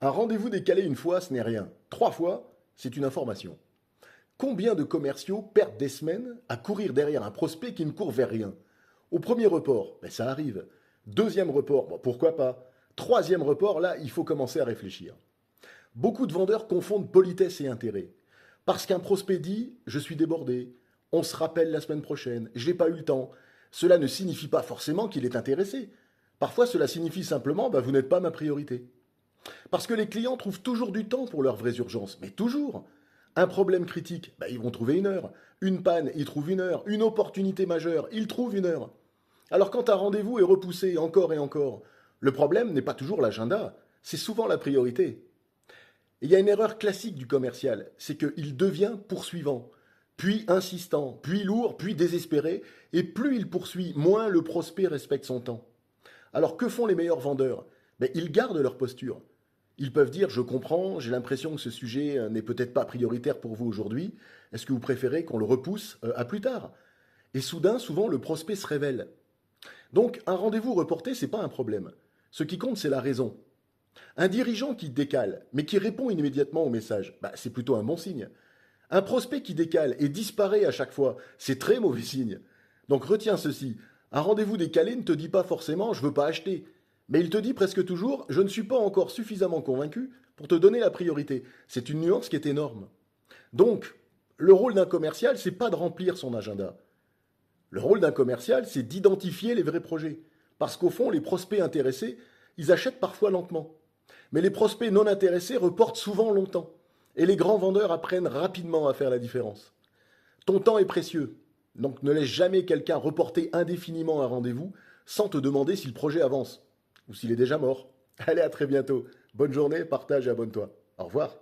Un rendez-vous décalé une fois, ce n'est rien. 3 fois, c'est une information. Combien de commerciaux perdent des semaines à courir derrière un prospect qui ne court vers rien? Au premier report, ben ça arrive. Deuxième report, bon, pourquoi pas. Troisième report, là, il faut commencer à réfléchir. Beaucoup de vendeurs confondent politesse et intérêt. Parce qu'un prospect dit « je suis débordé »,« on se rappelle la semaine prochaine »,« j'ai pas eu le temps », cela ne signifie pas forcément qu'il est intéressé. Parfois, cela signifie simplement bah, « vous n'êtes pas ma priorité ». Parce que les clients trouvent toujours du temps pour leurs vraies urgences, mais toujours. Un problème critique, bah, ils vont trouver une heure. Une panne, ils trouvent une heure. Une opportunité majeure, ils trouvent une heure. Alors quand un rendez-vous est repoussé encore et encore, le problème n'est pas toujours l'agenda, c'est souvent la priorité. Et il y a une erreur classique du commercial, c'est qu'il devient poursuivant, puis insistant, puis lourd, puis désespéré, et plus il poursuit, moins le prospect respecte son temps. Alors que font les meilleurs vendeurs? Ben, ils gardent leur posture. Ils peuvent dire je comprends, j'ai l'impression que ce sujet n'est peut-être pas prioritaire pour vous aujourd'hui. Est-ce que vous préférez qu'on le repousse à plus tard? Et soudain, souvent, le prospect se révèle. Donc, un rendez-vous reporté, c'est pas un problème. Ce qui compte, c'est la raison. Un dirigeant qui décale, mais qui répond immédiatement au message, bah, c'est plutôt un bon signe. Un prospect qui décale et disparaît à chaque fois, c'est très mauvais signe. Donc retiens ceci, un rendez-vous décalé ne te dit pas forcément je veux pas acheter, mais il te dit presque toujours je ne suis pas encore suffisamment convaincu pour te donner la priorité. C'est une nuance qui est énorme. Donc, le rôle d'un commercial, c'est pas de remplir son agenda. Le rôle d'un commercial, c'est d'identifier les vrais projets. Parce qu'au fond, les prospects intéressés, ils achètent parfois lentement. Mais les prospects non intéressés reportent souvent longtemps. Et les grands vendeurs apprennent rapidement à faire la différence. Ton temps est précieux, donc ne laisse jamais quelqu'un reporter indéfiniment un rendez-vous sans te demander si le projet avance ou s'il est déjà mort. Allez, à très bientôt. Bonne journée, partage et abonne-toi. Au revoir.